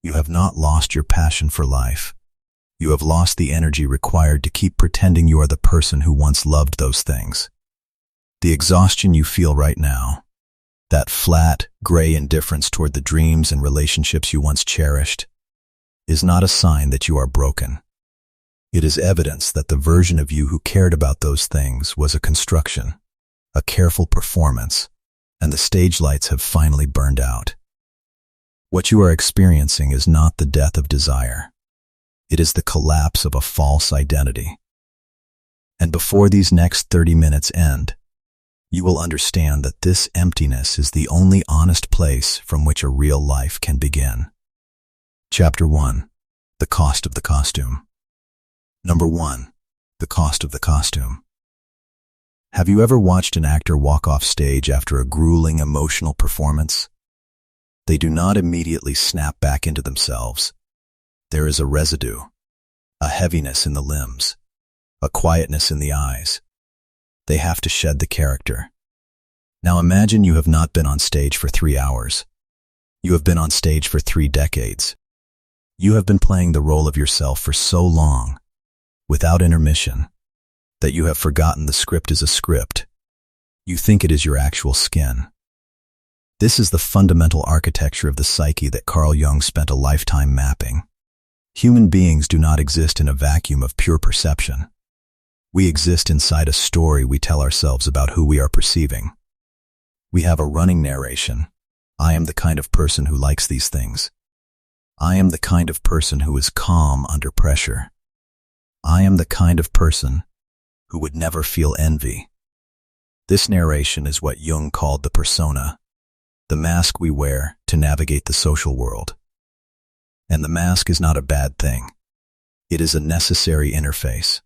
You have not lost your passion for life. You have lost the energy required to keep pretending you are the person who once loved those things. The exhaustion you feel right now, that flat, gray indifference toward the dreams and relationships you once cherished, is not a sign that you are broken. It is evidence that the version of you who cared about those things was a construction, a careful performance, and the stage lights have finally burned out. What you are experiencing is not the death of desire. It is the collapse of a false identity. And before these next 30 minutes end, you will understand that this emptiness is the only honest place from which a real life can begin. Chapter 1. The Cost of the Costume. Number 1. The Cost of the Costume. Have you ever watched an actor walk off stage after a grueling emotional performance? They do not immediately snap back into themselves. There is a residue, a heaviness in the limbs, a quietness in the eyes. They have to shed the character. Now imagine you have not been on stage for 3 hours. You have been on stage for 3 decades. You have been playing the role of yourself for so long, without intermission, that you have forgotten the script is a script. You think it is your actual skin. This is the fundamental architecture of the psyche that Carl Jung spent a lifetime mapping. Human beings do not exist in a vacuum of pure perception. We exist inside a story we tell ourselves about who we are perceiving. We have a running narration. I am the kind of person who likes these things. I am the kind of person who is calm under pressure. I am the kind of person who would never feel envy. This narration is what Jung called the persona, the mask we wear to navigate the social world. And the mask is not a bad thing. It is a necessary interface.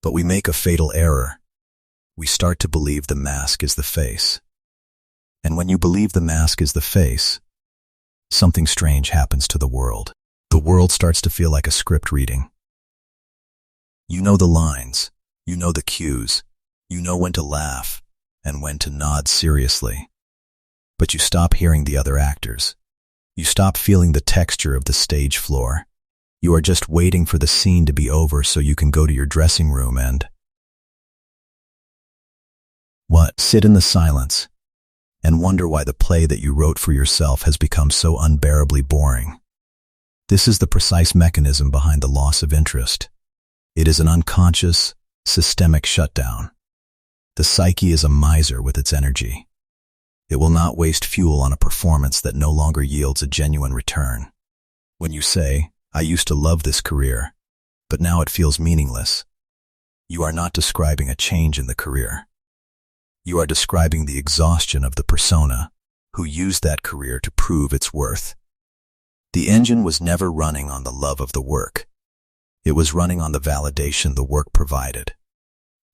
But we make a fatal error. We start to believe the mask is the face. And when you believe the mask is the face, something strange happens to the world. The world starts to feel like a script reading. You know the lines, you know the cues, you know when to laugh and when to nod seriously. But you stop hearing the other actors. You stop feeling the texture of the stage floor. You are just waiting for the scene to be over so you can go to your dressing room and sit in the silence and wonder why the play that you wrote for yourself has become so unbearably boring. This is the precise mechanism behind the loss of interest. It is an unconscious, systemic shutdown. The psyche is a miser with its energy. It will not waste fuel on a performance that no longer yields a genuine return. When you say, I used to love this career, but now it feels meaningless, you are not describing a change in the career. You are describing the exhaustion of the persona who used that career to prove its worth. The engine was never running on the love of the work. It was running on the validation the work provided.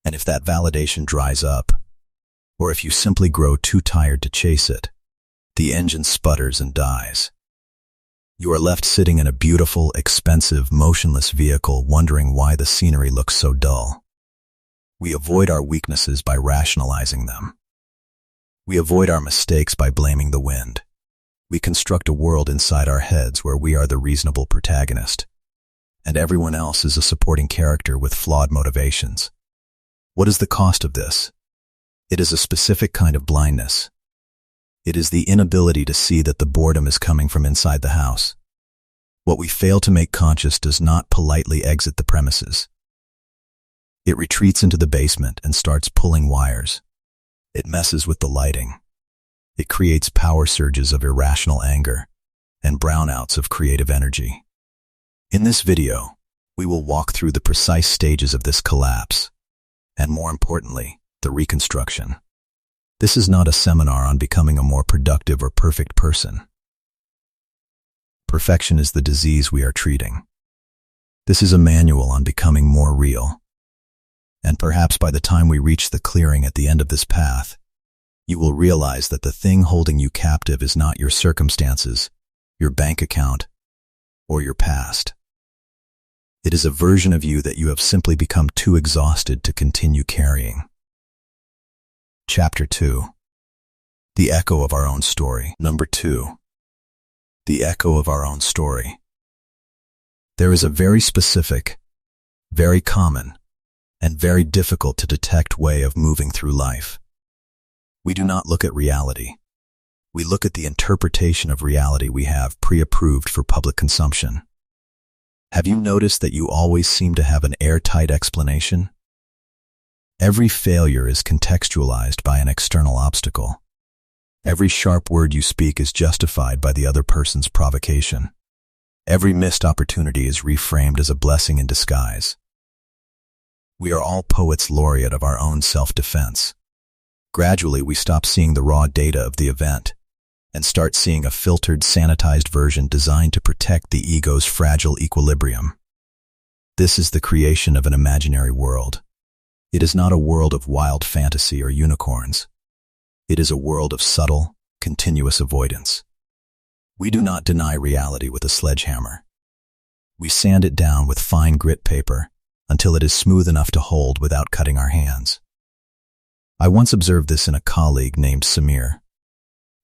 And if that validation dries up, or if you simply grow too tired to chase it, the engine sputters and dies. You are left sitting in a beautiful, expensive, motionless vehicle wondering why the scenery looks so dull. We avoid our weaknesses by rationalizing them. We avoid our mistakes by blaming the wind. We construct a world inside our heads where we are the reasonable protagonist, and everyone else is a supporting character with flawed motivations. What is the cost of this? It is a specific kind of blindness. It is the inability to see that the boredom is coming from inside the house. What we fail to make conscious does not politely exit the premises. It retreats into the basement and starts pulling wires. It messes with the lighting. It creates power surges of irrational anger and brownouts of creative energy. In this video, we will walk through the precise stages of this collapse, and more importantly, the reconstruction. This is not a seminar on becoming a more productive or perfect person. Perfection is the disease we are treating. This is a manual on becoming more real. And perhaps by the time we reach the clearing at the end of this path, you will realize that the thing holding you captive is not your circumstances, your bank account, or your past. It is a version of you that you have simply become too exhausted to continue carrying. Chapter 2. The echo of our own story. Number 2. the echo of our own story. There is a very specific, very common, and very difficult to detect way of moving through life. We do not look at reality. We look at the interpretation of reality we have pre-approved for public consumption. Have you noticed that you always seem to have an airtight explanation? Every failure is contextualized by an external obstacle. Every sharp word you speak is justified by the other person's provocation. Every missed opportunity is reframed as a blessing in disguise. We are all poets laureate of our own self-defense. Gradually, we stop seeing the raw data of the event and start seeing a filtered, sanitized version designed to protect the ego's fragile equilibrium. This is the creation of an imaginary world. It is not a world of wild fantasy or unicorns. It is a world of subtle, continuous avoidance. We do not deny reality with a sledgehammer. We sand it down with fine grit paper until it is smooth enough to hold without cutting our hands. I once observed this in a colleague named Samir.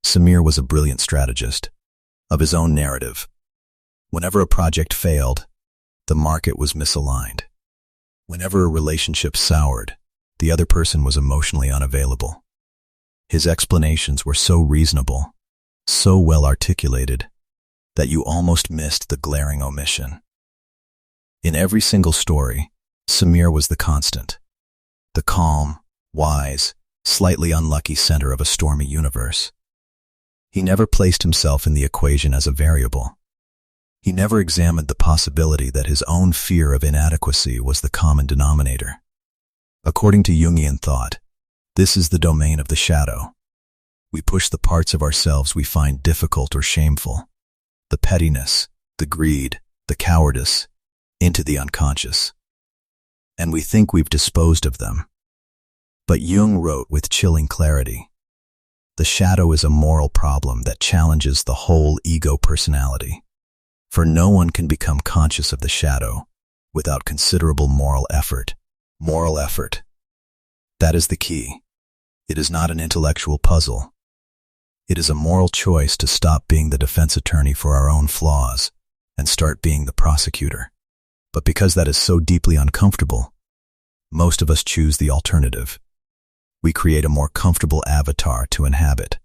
Samir was a brilliant strategist of his own narrative. Whenever a project failed, the market was misaligned. Whenever a relationship soured, the other person was emotionally unavailable. His explanations were so reasonable, so well articulated, that you almost missed the glaring omission. In every single story, Samir was the constant, the calm, wise, slightly unlucky center of a stormy universe. He never placed himself in the equation as a variable. He never examined the possibility that his own fear of inadequacy was the common denominator. According to Jungian thought, this is the domain of the shadow. We push the parts of ourselves we find difficult or shameful, the pettiness, the greed, the cowardice, into the unconscious. And we think we've disposed of them. But Jung wrote with chilling clarity, the shadow is a moral problem that challenges the whole ego personality. For no one can become conscious of the shadow without considerable moral effort. Moral effort. That is the key. It is not an intellectual puzzle. It is a moral choice to stop being the defense attorney for our own flaws and start being the prosecutor. But because that is so deeply uncomfortable, most of us choose the alternative. We create a more comfortable avatar to inhabit.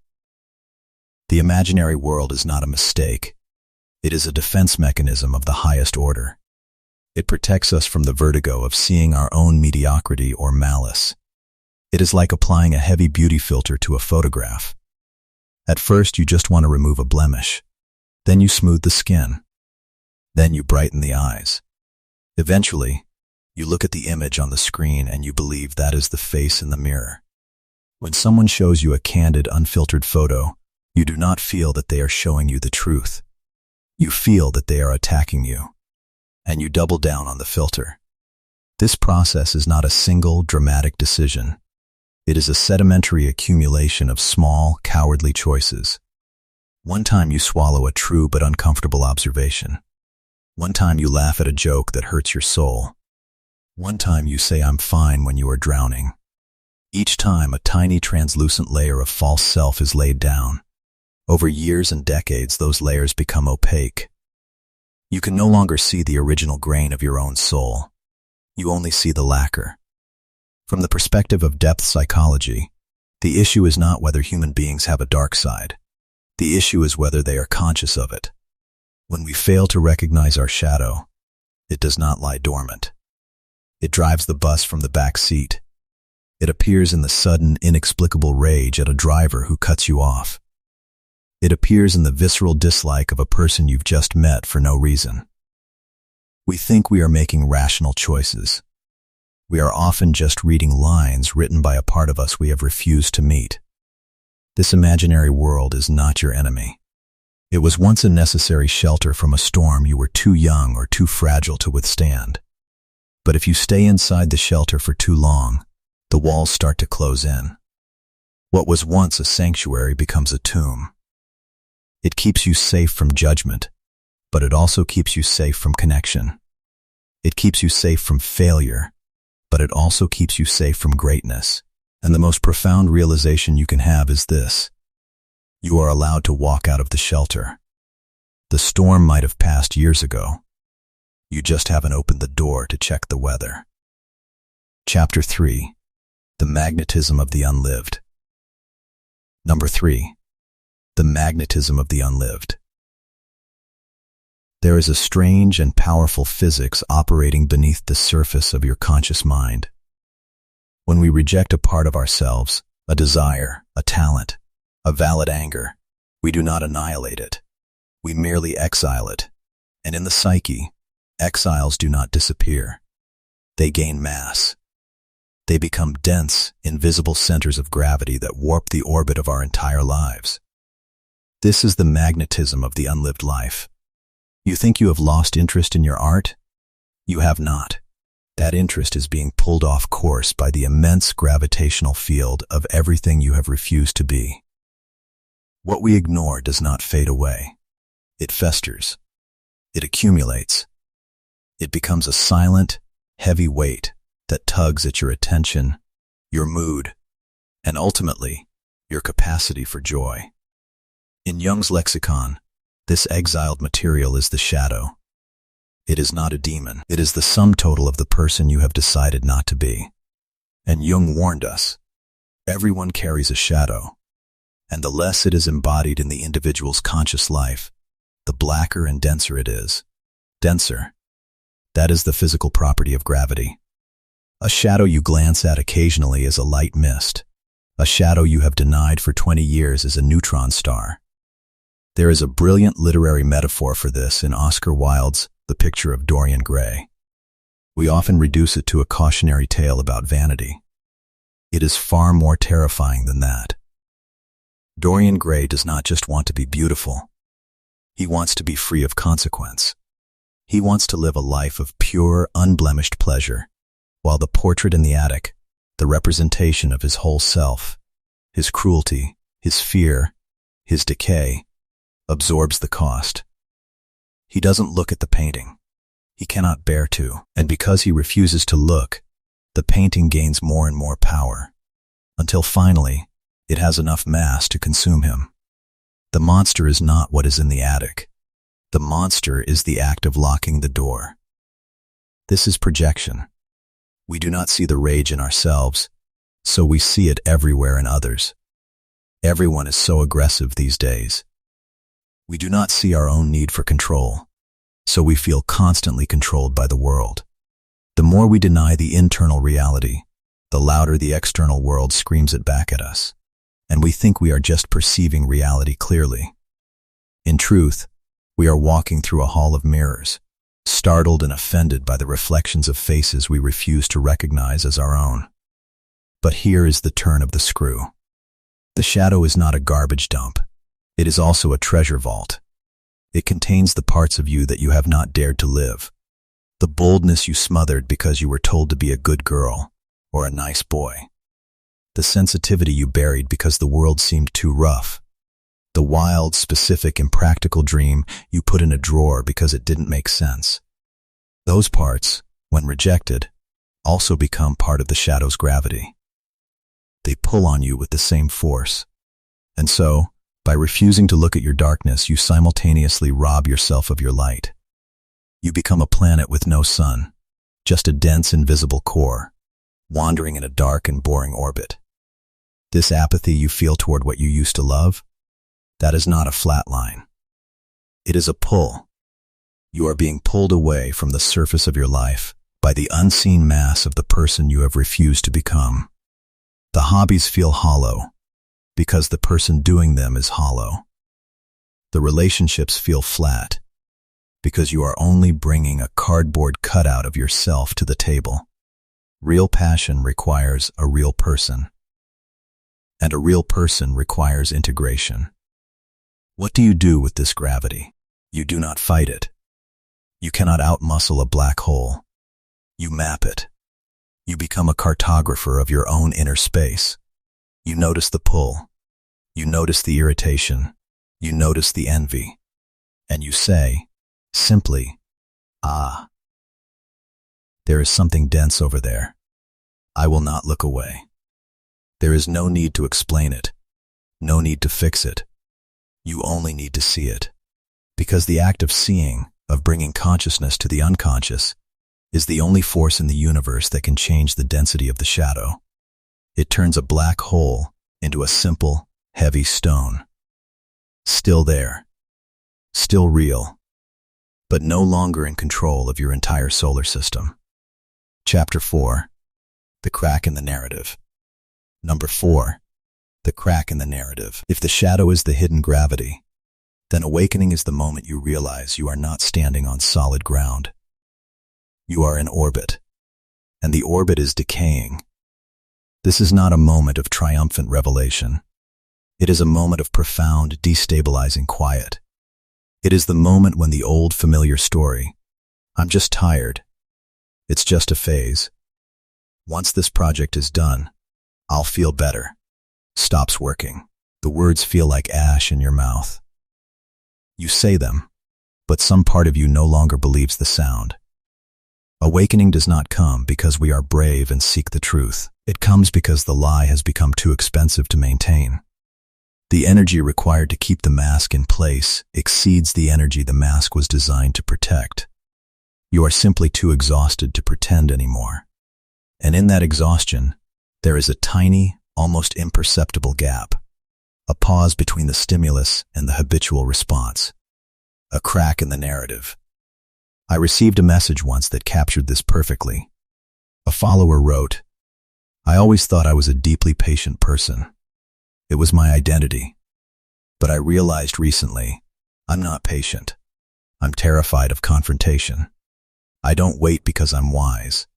The imaginary world is not a mistake. It is a defense mechanism of the highest order. It protects us from the vertigo of seeing our own mediocrity or malice. It is like applying a heavy beauty filter to a photograph. At first, you just want to remove a blemish. Then you smooth the skin. Then you brighten the eyes. Eventually, you look at the image on the screen and you believe that is the face in the mirror. When someone shows you a candid, unfiltered photo, you do not feel that they are showing you the truth. You feel that they are attacking you, and you double down on the filter. This process is not a single, dramatic decision. It is a sedimentary accumulation of small, cowardly choices. One time you swallow a true but uncomfortable observation. One time you laugh at a joke that hurts your soul. One time you say I'm fine when you are drowning. Each time a tiny translucent layer of false self is laid down. Over years and decades, those layers become opaque. You can no longer see the original grain of your own soul. You only see the lacquer. From the perspective of depth psychology, the issue is not whether human beings have a dark side. The issue is whether they are conscious of it. When we fail to recognize our shadow, it does not lie dormant. It drives the bus from the back seat. It appears in the sudden, inexplicable rage at a driver who cuts you off. It appears in the visceral dislike of a person you've just met for no reason. We think we are making rational choices. We are often just reading lines written by a part of us we have refused to meet. This imaginary world is not your enemy. It was once a necessary shelter from a storm you were too young or too fragile to withstand. But if you stay inside the shelter for too long, the walls start to close in. What was once a sanctuary becomes a tomb. It keeps you safe from judgment, but it also keeps you safe from connection. It keeps you safe from failure, but it also keeps you safe from greatness. And the most profound realization you can have is this: you are allowed to walk out of the shelter. The storm might have passed years ago. You just haven't opened the door to check the weather. Chapter 3. The magnetism of the unlived. Number 3. The magnetism of the unlived. There is a strange and powerful physics operating beneath the surface of your conscious mind. When we reject a part of ourselves, a desire, a talent, a valid anger, we do not annihilate it. We merely exile it. And in the psyche, exiles do not disappear. They gain mass. They become dense, invisible centers of gravity that warp the orbit of our entire lives. This is the magnetism of the unlived life. You think you have lost interest in your art? You have not. That interest is being pulled off course by the immense gravitational field of everything you have refused to be. What we ignore does not fade away. It festers. It accumulates. It becomes a silent, heavy weight that tugs at your attention, your mood, and ultimately, your capacity for joy. In Jung's lexicon, this exiled material is the shadow. It is not a demon. It is the sum total of the person you have decided not to be. And Jung warned us, everyone carries a shadow, and the less it is embodied in the individual's conscious life, the blacker and denser it is. Denser. That is the physical property of gravity. A shadow you glance at occasionally is a light mist. A shadow you have denied for 20 years is a neutron star. There is a brilliant literary metaphor for this in Oscar Wilde's The Picture of Dorian Gray. We often reduce it to a cautionary tale about vanity. It is far more terrifying than that. Dorian Gray does not just want to be beautiful. He wants to be free of consequence. He wants to live a life of pure, unblemished pleasure, while the portrait in the attic, the representation of his whole self, his cruelty, his fear, his decay, absorbs the cost. He doesn't look at the painting. He cannot bear to, and because he refuses to look, the painting gains more and more power, until finally, it has enough mass to consume him. The monster is not what is in the attic. The monster is the act of locking the door. This is projection. We do not see the rage in ourselves, so we see it everywhere in others. Everyone is so aggressive these days. We do not see our own need for control, so we feel constantly controlled by the world. The more we deny the internal reality, the louder the external world screams it back at us, and we think we are just perceiving reality clearly. In truth, we are walking through a hall of mirrors, startled and offended by the reflections of faces we refuse to recognize as our own. But here is the turn of the screw. The shadow is not a garbage dump. It is also a treasure vault. It contains the parts of you that you have not dared to live, the boldness you smothered because you were told to be a good girl or a nice boy, the sensitivity you buried because the world seemed too rough, the wild, specific, impractical dream you put in a drawer because it didn't make sense. Those parts, when rejected, also become part of the shadow's gravity. They pull on you with the same force. And so, by refusing to look at your darkness, you simultaneously rob yourself of your light. You become a planet with no sun, just a dense, invisible core, wandering in a dark and boring orbit. This apathy you feel toward what you used to love, that is not a flat line. It is a pull. You are being pulled away from the surface of your life by the unseen mass of the person you have refused to become. The hobbies feel hollow because the person doing them is hollow. The relationships feel flat because you are only bringing a cardboard cutout of yourself to the table. Real passion requires a real person, and a real person requires integration. What do you do with this gravity? You do not fight it. You cannot outmuscle a black hole. You map it. You become a cartographer of your own inner space. You notice the pull. You notice the irritation. You notice the envy. And you say, simply, ah, there is something dense over there. I will not look away. There is no need to explain it. No need to fix it. You only need to see it. Because the act of seeing, of bringing consciousness to the unconscious, is the only force in the universe that can change the density of the shadow. It turns a black hole into a simple, heavy stone. Still there, still real, but no longer in control of your entire solar system. Chapter 4. The crack in the narrative. Number 4. The crack in the narrative. If the shadow is the hidden gravity, then awakening is the moment you realize you are not standing on solid ground. You are in orbit, and the orbit is decaying. This is not a moment of triumphant revelation. It is a moment of profound, destabilizing quiet. It is the moment when the old familiar story, "I'm just tired. It's just a phase. Once this project is done, I'll feel better," stops working. The words feel like ash in your mouth. You say them, but some part of you no longer believes the sound. Awakening does not come because we are brave and seek the truth. It comes because the lie has become too expensive to maintain. The energy required to keep the mask in place exceeds the energy the mask was designed to protect. You are simply too exhausted to pretend anymore. And in that exhaustion, there is a tiny, almost imperceptible gap, a pause between the stimulus and the habitual response, a crack in the narrative. I received a message once that captured this perfectly. A follower wrote, "I always thought I was a deeply patient person. It was my identity. But I realized recently, I'm not patient. I'm terrified of confrontation. I don't wait because I'm wise.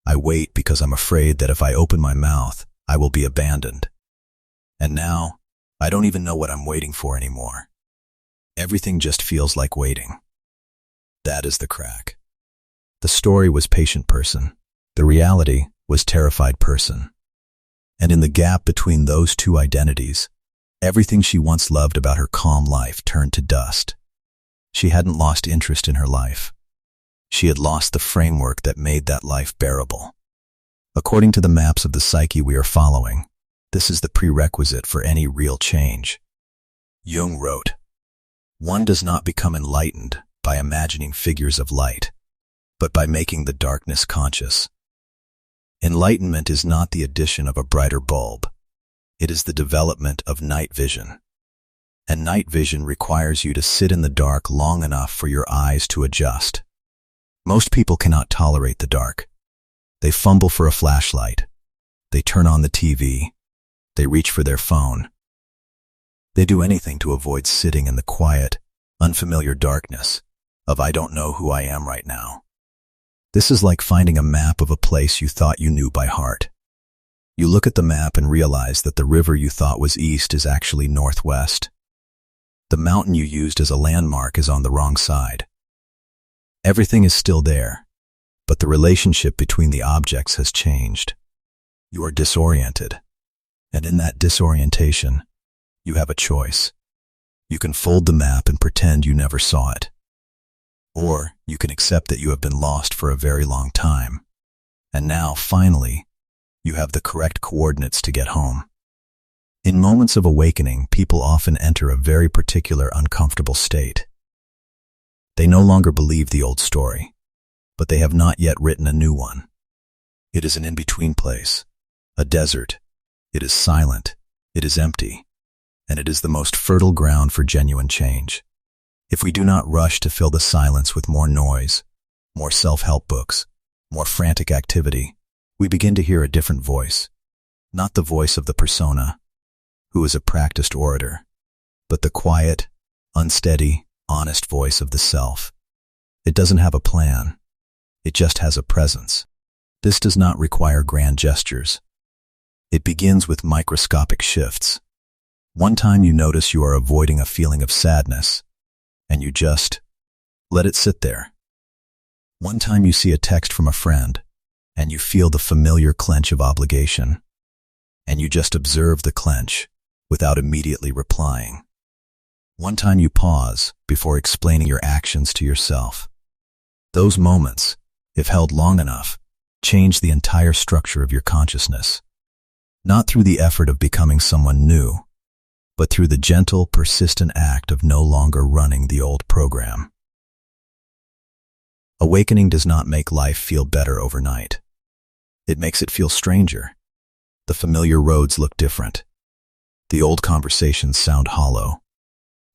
I wait because I'm afraid that if I open my mouth, I will be abandoned. And now, I don't even know what I'm waiting for anymore. Everything just feels like waiting." That is the crack. The story was patient person. The reality was terrified person. And in the gap between those two identities, everything she once loved about her calm life turned to dust. She hadn't lost interest in her life. She had lost the framework that made that life bearable. According to the maps of the psyche we are following, this is the prerequisite for any real change. Jung wrote, "One does not become enlightened by imagining figures of light, but by making the darkness conscious." Enlightenment is not the addition of a brighter bulb. It is the development of night vision. And night vision requires you to sit in the dark long enough for your eyes to adjust. Most people cannot tolerate the dark. They fumble for a flashlight. They turn on the TV. They reach for their phone. They do anything to avoid sitting in the quiet, unfamiliar darkness of "I don't know who I am right now." This is like finding a map of a place you thought you knew by heart. You look at the map and realize that the river you thought was east is actually northwest. The mountain you used as a landmark is on the wrong side. Everything is still there, but the relationship between the objects has changed. You are disoriented, and in that disorientation, you have a choice. You can fold the map and pretend you never saw it. Or you can accept that you have been lost for a very long time, and now, finally, you have the correct coordinates to get home. In moments of awakening, people often enter a very particular uncomfortable state. They no longer believe the old story, but they have not yet written a new one. It is an in-between place, a desert. It is silent, it is empty, and it is the most fertile ground for genuine change. If we do not rush to fill the silence with more noise, more self-help books, more frantic activity, we begin to hear a different voice. Not the voice of the persona, who is a practiced orator, but the quiet, unsteady, honest voice of the self. It doesn't have a plan. It just has a presence. This does not require grand gestures. It begins with microscopic shifts. One time you notice you are avoiding a feeling of sadness, and you just let it sit there. One time you see a text from a friend, and you feel the familiar clench of obligation, and you just observe the clench without immediately replying. One time you pause before explaining your actions to yourself. Those moments, if held long enough, change the entire structure of your consciousness. Not through the effort of becoming someone new, but through the gentle, persistent act of no longer running the old program. Awakening does not make life feel better overnight. It makes it feel stranger. The familiar roads look different. The old conversations sound hollow.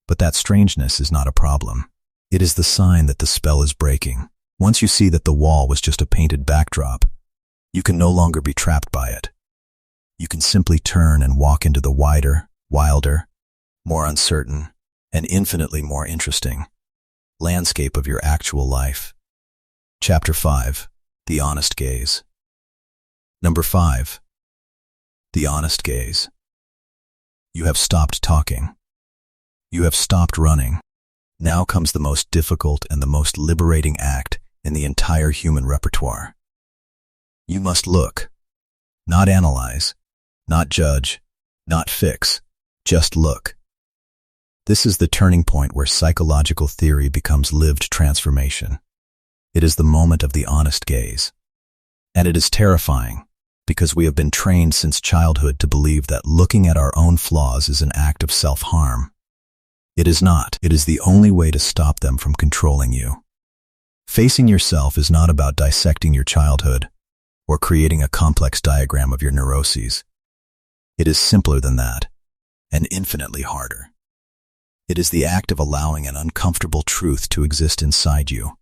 But that strangeness is not a problem. It is the sign that the spell is breaking. Once you see that the wall was just a painted backdrop, you can no longer be trapped by it. You can simply turn and walk into the wider, wilder, more uncertain, and infinitely more interesting landscape of your actual life. Chapter 5. The Honest Gaze. Number 5. The Honest Gaze. You have stopped talking. You have stopped running. Now comes the most difficult and the most liberating act in the entire human repertoire. You must look. Not analyze. Not judge. Not fix. Just look. This is the turning point where psychological theory becomes lived transformation. It is the moment of the honest gaze. And it is terrifying, because we have been trained since childhood to believe that looking at our own flaws is an act of self-harm. It is not. It is the only way to stop them from controlling you. Facing yourself is not about dissecting your childhood or creating a complex diagram of your neuroses. It is simpler than that, and infinitely harder. It is the act of allowing an uncomfortable truth to exist inside you,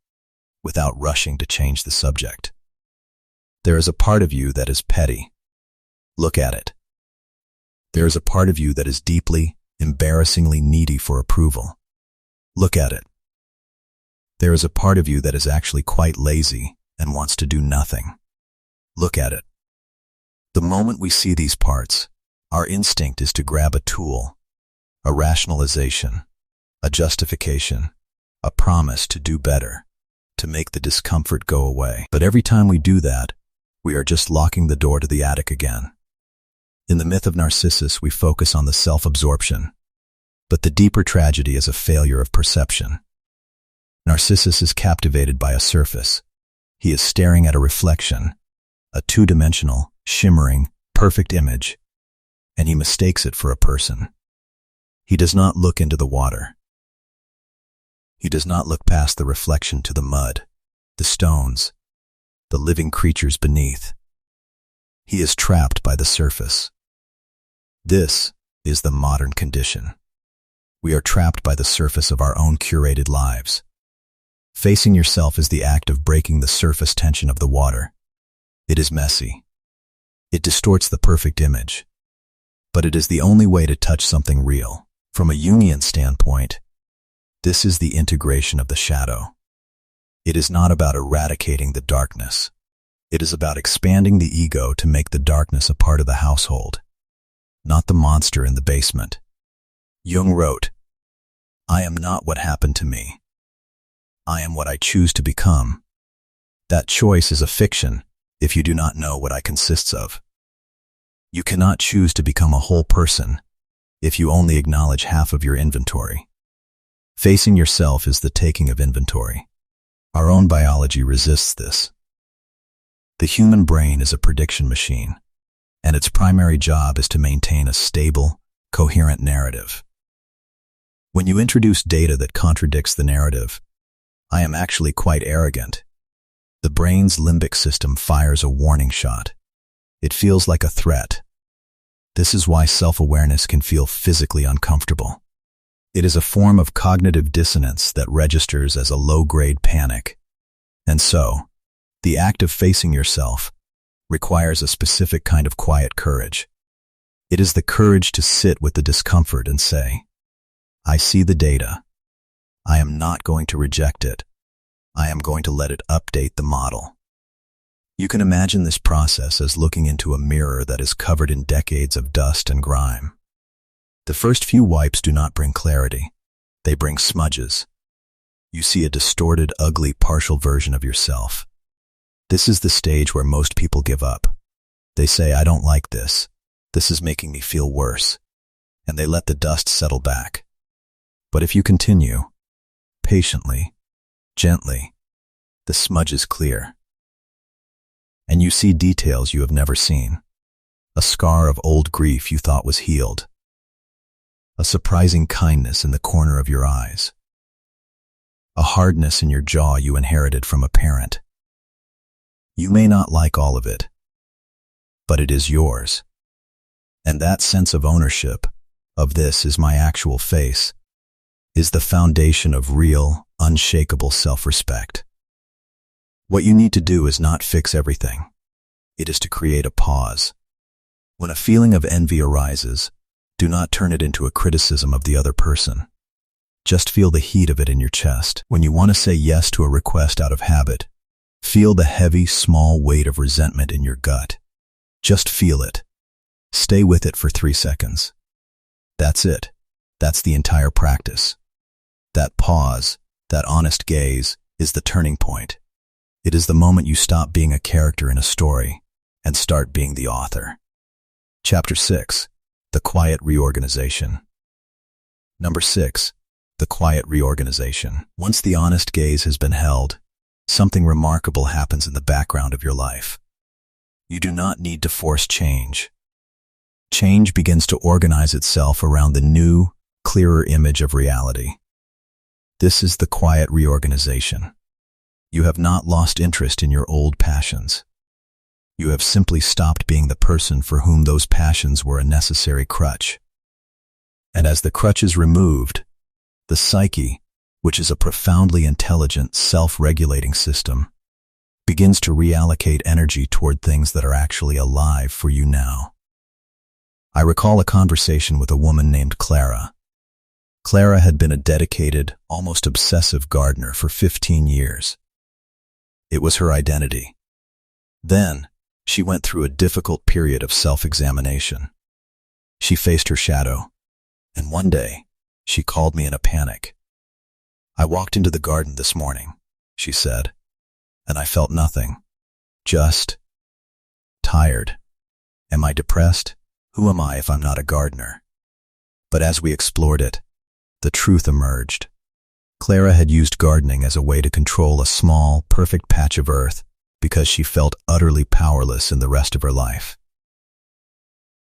without rushing to change the subject. There is a part of you that is petty. Look at it. There is a part of you that is deeply, embarrassingly needy for approval. Look at it. There is a part of you that is actually quite lazy and wants to do nothing. Look at it. The moment we see these parts, our instinct is to grab a tool, a rationalization, a justification, a promise to do better, to make the discomfort go away. But every time we do that, we are just locking the door to the attic again. In the myth of Narcissus, we focus on the self-absorption, but the deeper tragedy is a failure of perception. Narcissus is captivated by a surface. He is staring at a reflection, a two-dimensional, shimmering, perfect image, and he mistakes it for a person. He does not look into the water. He does not look past the reflection to the mud, the stones, the living creatures beneath. He is trapped by the surface. This is the modern condition. We are trapped by the surface of our own curated lives. Facing yourself is the act of breaking the surface tension of the water. It is messy. It distorts the perfect image. But it is the only way to touch something real. From a Jungian standpoint, this is the integration of the shadow. It is not about eradicating the darkness. It is about expanding the ego to make the darkness a part of the household, not the monster in the basement. Jung wrote, "I am not what happened to me. I am what I choose to become. That choice is a fiction if you do not know what I consists of." You cannot choose to become a whole person if you only acknowledge half of your inventory. Facing yourself is the taking of inventory. Our own biology resists this. The human brain is a prediction machine, and its primary job is to maintain a stable, coherent narrative. When you introduce data that contradicts the narrative, "I am actually quite arrogant," the brain's limbic system fires a warning shot. It feels like a threat. This is why self-awareness can feel physically uncomfortable. It is a form of cognitive dissonance that registers as a low-grade panic. And so, the act of facing yourself requires a specific kind of quiet courage. It is the courage to sit with the discomfort and say, "I see the data. I am not going to reject it. I am going to let it update the model." You can imagine this process as looking into a mirror that is covered in decades of dust and grime. The first few wipes do not bring clarity. They bring smudges. You see a distorted, ugly, partial version of yourself. This is the stage where most people give up. They say, "I don't like this. This is making me feel worse." And they let the dust settle back. But if you continue, patiently, gently, the smudges clear. And you see details you have never seen. A scar of old grief you thought was healed. a surprising kindness in the corner of your eyes, a hardness in your jaw you inherited from a parent. You may not like all of it, but it is yours. And that sense of ownership, of this is my actual face, is the foundation of real, unshakable self-respect. What you need to do is not fix everything. It is to create a pause. When a feeling of envy arises, do not turn it into a criticism of the other person. Just feel the heat of it in your chest. When you want to say yes to a request out of habit, feel the heavy, small weight of resentment in your gut. Just feel it. Stay with it for 3 seconds. That's it. That's the entire practice. That pause, that honest gaze, is the turning point. It is the moment you stop being a character in a story and start being the author. Chapter 6. The Quiet Reorganization. Number 6. The quiet reorganization. Once the honest gaze has been held, something remarkable happens in the background of your life. You do not need to force change. Change begins to organize itself around the new, clearer image of reality. This is the quiet reorganization. You have not lost interest in your old passions. You have simply stopped being the person for whom those passions were a necessary crutch. And as the crutch is removed, the psyche, which is a profoundly intelligent, self-regulating system, begins to reallocate energy toward things that are actually alive for you now. I recall a conversation with a woman named Clara. Clara had been a dedicated, almost obsessive gardener for 15 years. It was her identity. Then, she went through a difficult period of self-examination. She faced her shadow, and one day, she called me in a panic. "I walked into the garden this morning," she said, "and I felt nothing. Just tired. Am I depressed? Who am I if I'm not a gardener?" But as we explored it, the truth emerged. Clara had used gardening as a way to control a small, perfect patch of earth because she felt utterly powerless in the rest of her life.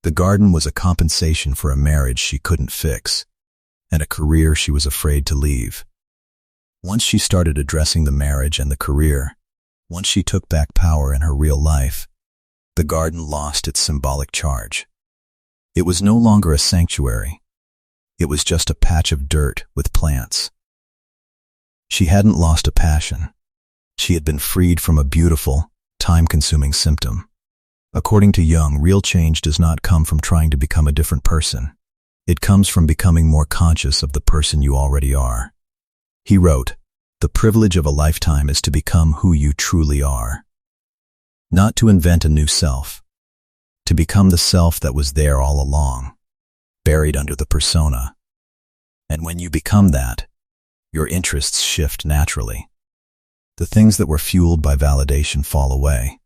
The garden was a compensation for a marriage she couldn't fix, and a career she was afraid to leave. Once she started addressing the marriage and the career, once she took back power in her real life, the garden lost its symbolic charge. It was no longer a sanctuary. It was just a patch of dirt with plants. She hadn't lost a passion. She had been freed from a beautiful, time-consuming symptom. According to Jung, real change does not come from trying to become a different person. It comes from becoming more conscious of the person you already are. He wrote, "The privilege of a lifetime is to become who you truly are. Not to invent a new self. To become the self that was there all along, buried under the persona. And when you become that, your interests shift naturally. The things that were fueled by validation fall away.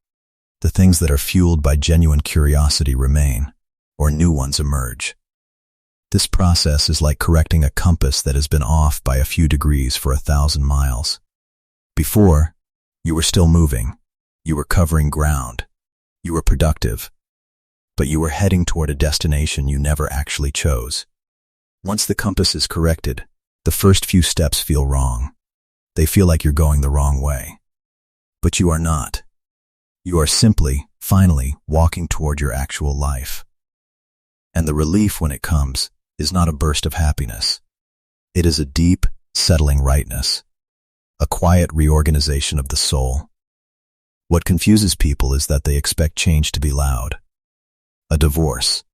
The things that are fueled by genuine curiosity remain, or new ones emerge. This process is like correcting a compass that has been off by a few degrees for 1,000 miles. Before, you were still moving. You were covering ground. You were productive. But you were heading toward a destination you never actually chose. Once the compass is corrected, the first few steps feel wrong. They feel like you're going the wrong way. But you are not. You are simply, finally, walking toward your actual life. And the relief when it comes is not a burst of happiness. It is a deep, settling rightness. A quiet reorganization of the soul. What confuses people is that they expect change to be loud. A divorce.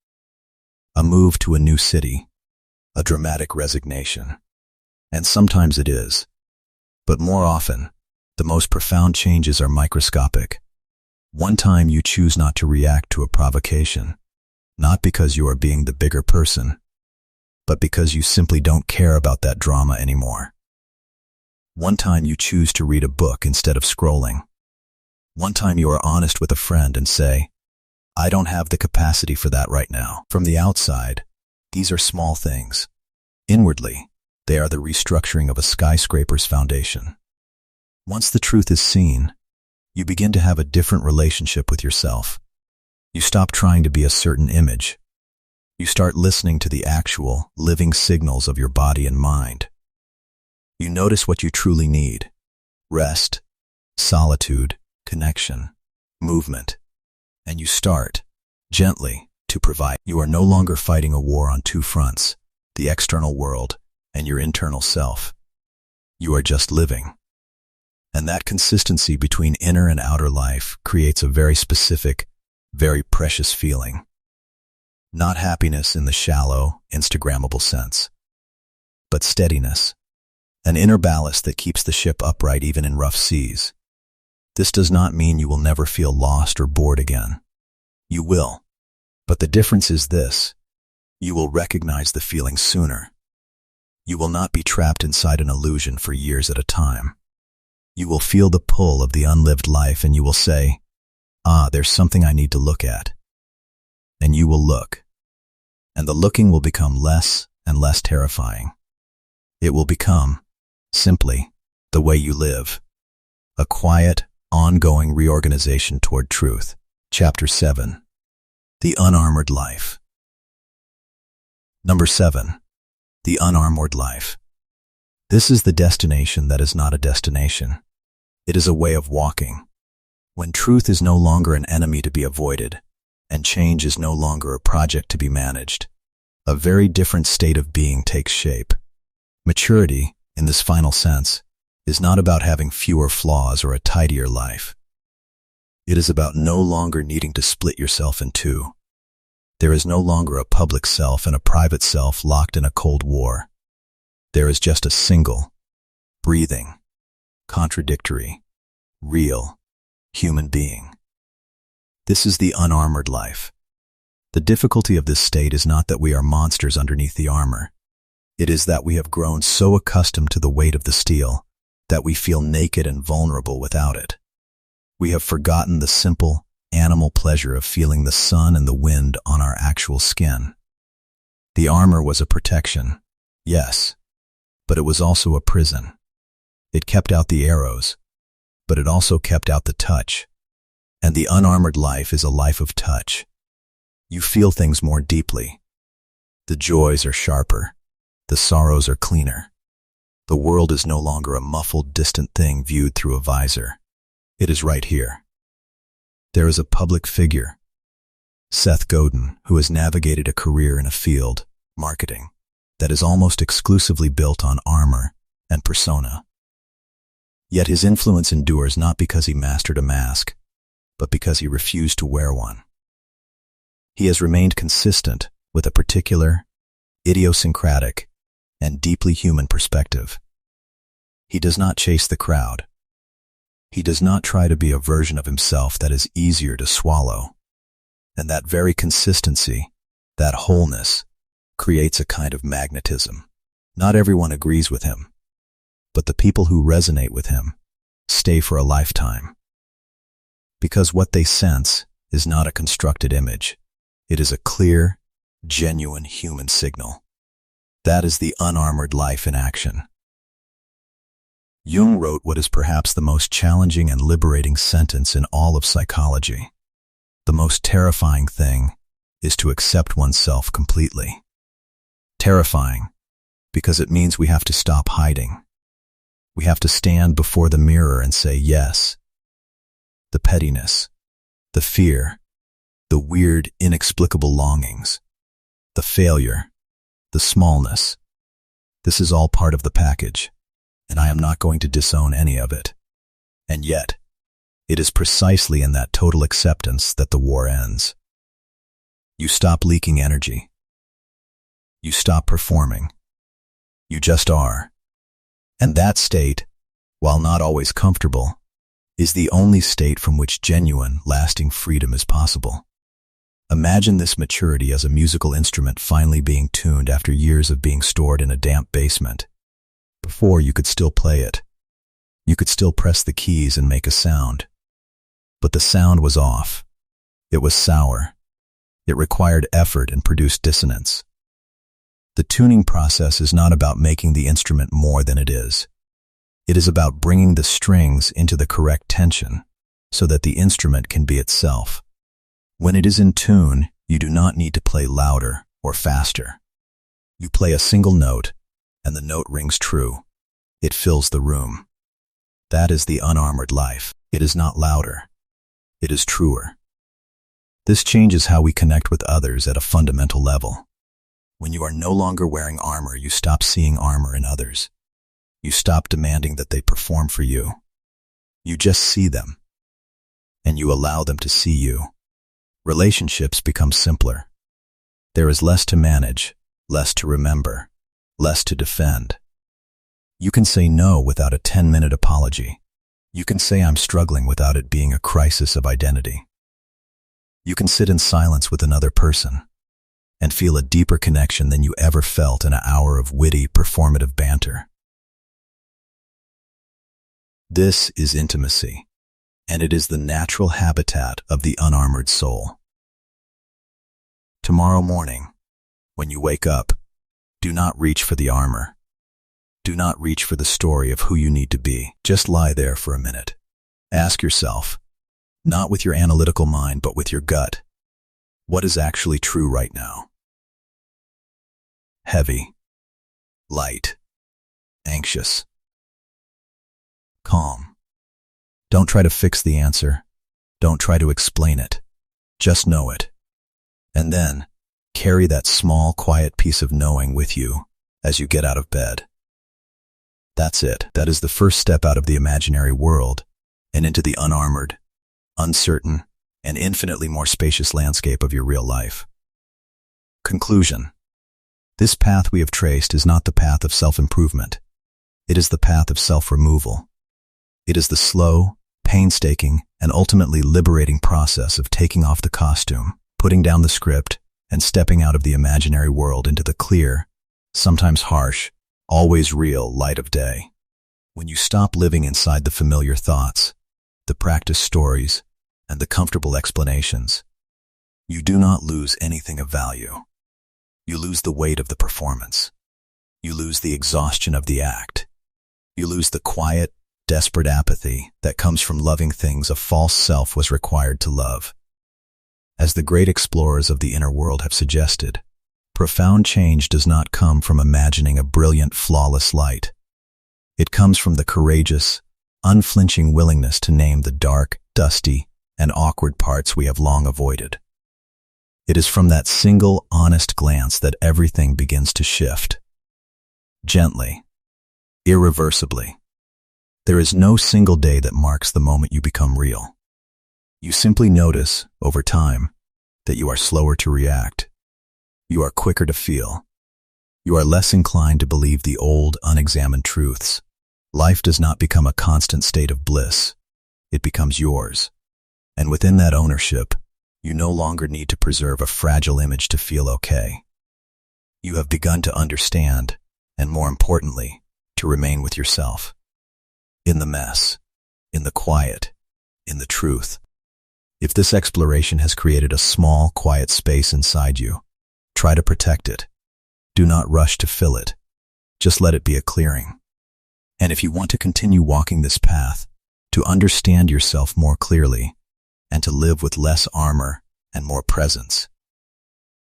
A move to a new city. A dramatic resignation. And sometimes it is. But more often, the most profound changes are microscopic. One time you choose not to react to a provocation, not because you are being the bigger person, but because you simply don't care about that drama anymore. One time you choose to read a book instead of scrolling. One time you are honest with a friend and say, "I don't have the capacity for that right now." From the outside, these are small things. Inwardly, they are the restructuring of a skyscraper's foundation. Once the truth is seen, you begin to have a different relationship with yourself. You stop trying to be a certain image. You start listening to the actual, living signals of your body and mind. You notice what you truly need: rest, solitude, connection, movement. And you start, gently, to provide. You are no longer fighting a war on two fronts, the external world and your internal self. You are just living. And that consistency between inner and outer life creates a very specific, very precious feeling. Not happiness in the shallow, Instagrammable sense, but steadiness, an inner ballast that keeps the ship upright even in rough seas. This does not mean you will never feel lost or bored again. You will. But the difference is this: you will recognize the feeling sooner. You will not be trapped inside an illusion for years at a time. You will feel the pull of the unlived life and you will say, there's something I need to look at. And you will look. And the looking will become less and less terrifying. It will become, simply, the way you live. A quiet, ongoing reorganization toward truth. Chapter 7. The Unarmored Life. Number 7. The unarmored life. This is the destination that is not a destination. It is a way of walking. When truth is no longer an enemy to be avoided, and change is no longer a project to be managed, a very different state of being takes shape. Maturity, in this final sense, is not about having fewer flaws or a tidier life. It is about no longer needing to split yourself in two. There is no longer a public self and a private self locked in a cold war. There is just a single, breathing, contradictory, real, human being. This is the unarmored life. The difficulty of this state is not that we are monsters underneath the armor. It is that we have grown so accustomed to the weight of the steel that we feel naked and vulnerable without it. We have forgotten the simple, animal pleasure of feeling the sun and the wind on our actual skin. The armor was a protection, yes, but it was also a prison. It kept out the arrows, but it also kept out the touch. And the unarmored life is a life of touch. You feel things more deeply. The joys are sharper. The sorrows are cleaner. The world is no longer a muffled, distant thing viewed through a visor. It is right here. There is a public figure, Seth Godin, who has navigated a career in a field, marketing, that is almost exclusively built on armor and persona. Yet his influence endures not because he mastered a mask, but because he refused to wear one. He has remained consistent with a particular, idiosyncratic, and deeply human perspective. He does not chase the crowd. He does not try to be a version of himself that is easier to swallow. And that very consistency, that wholeness, creates a kind of magnetism. Not everyone agrees with him, but the people who resonate with him stay for a lifetime. Because what they sense is not a constructed image. It is a clear, genuine human signal. That is the unarmored life in action. Jung wrote what is perhaps the most challenging and liberating sentence in all of psychology. The most terrifying thing is to accept oneself completely. Terrifying, because it means we have to stop hiding. We have to stand before the mirror and say yes. The pettiness, the fear, the weird, inexplicable longings, the failure, the smallness. This is all part of the package, and I am not going to disown any of it. And yet, it is precisely in that total acceptance that the war ends. You stop leaking energy. You stop performing. You just are. And that state, while not always comfortable, is the only state from which genuine, lasting freedom is possible. Imagine this maturity as a musical instrument finally being tuned after years of being stored in a damp basement. Before, you could still play it. You could still press the keys and make a sound. But the sound was off. It was sour. It required effort and produced dissonance. The tuning process is not about making the instrument more than it is. It is about bringing the strings into the correct tension so that the instrument can be itself. When it is in tune, you do not need to play louder or faster. You play a single note, and the note rings true. It fills the room. That is the unarmored life. It is not louder. It is truer. This changes how we connect with others at a fundamental level. When you are no longer wearing armor, you stop seeing armor in others. You stop demanding that they perform for you. You just see them, and you allow them to see you. Relationships become simpler. There is less to manage, less to remember, less to defend. You can say no without a 10-minute apology. You can say I'm struggling without it being a crisis of identity. You can sit in silence with another person and feel a deeper connection than you ever felt in an hour of witty, performative banter. This is intimacy, and it is the natural habitat of the unarmored soul. Tomorrow morning, when you wake up, do not reach for the armor. Do not reach for the story of who you need to be. Just lie there for a minute. Ask yourself, not with your analytical mind, but with your gut, what is actually true right now? Heavy, light, anxious, calm. Don't try to fix the answer. Don't try to explain it. Just know it. And then, carry that small, quiet piece of knowing with you as you get out of bed. That's it. That is the first step out of the imaginary world and into the unarmored, uncertain, and infinitely more spacious landscape of your real life. Conclusion. This path we have traced is not the path of self-improvement. It is the path of self-removal. It is the slow, painstaking, and ultimately liberating process of taking off the costume, putting down the script, and stepping out of the imaginary world into the clear, sometimes harsh, always real light of day. When you stop living inside the familiar thoughts, the practiced stories, and the comfortable explanations, you do not lose anything of value. You lose the weight of the performance. You lose the exhaustion of the act. You lose the quiet, desperate apathy that comes from loving things a false self was required to love. As the great explorers of the inner world have suggested, profound change does not come from imagining a brilliant, flawless light. It comes from the courageous, unflinching willingness to name the dark, dusty, and awkward parts we have long avoided. It is from that single, honest glance that everything begins to shift. Gently, irreversibly. There is no single day that marks the moment you become real. You simply notice, over time, that you are slower to react. You are quicker to feel. You are less inclined to believe the old, unexamined truths. Life does not become a constant state of bliss. It becomes yours. And within that ownership, you no longer need to preserve a fragile image to feel okay. You have begun to understand, and more importantly, to remain with yourself. In the mess, in the quiet, in the truth. If this exploration has created a small, quiet space inside you, try to protect it. Do not rush to fill it. Just let it be a clearing. And if you want to continue walking this path, to understand yourself more clearly, and to live with less armor and more presence,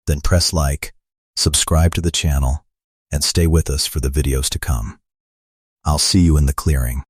then press like, subscribe to the channel, and stay with us for the videos to come. I'll see you in the clearing.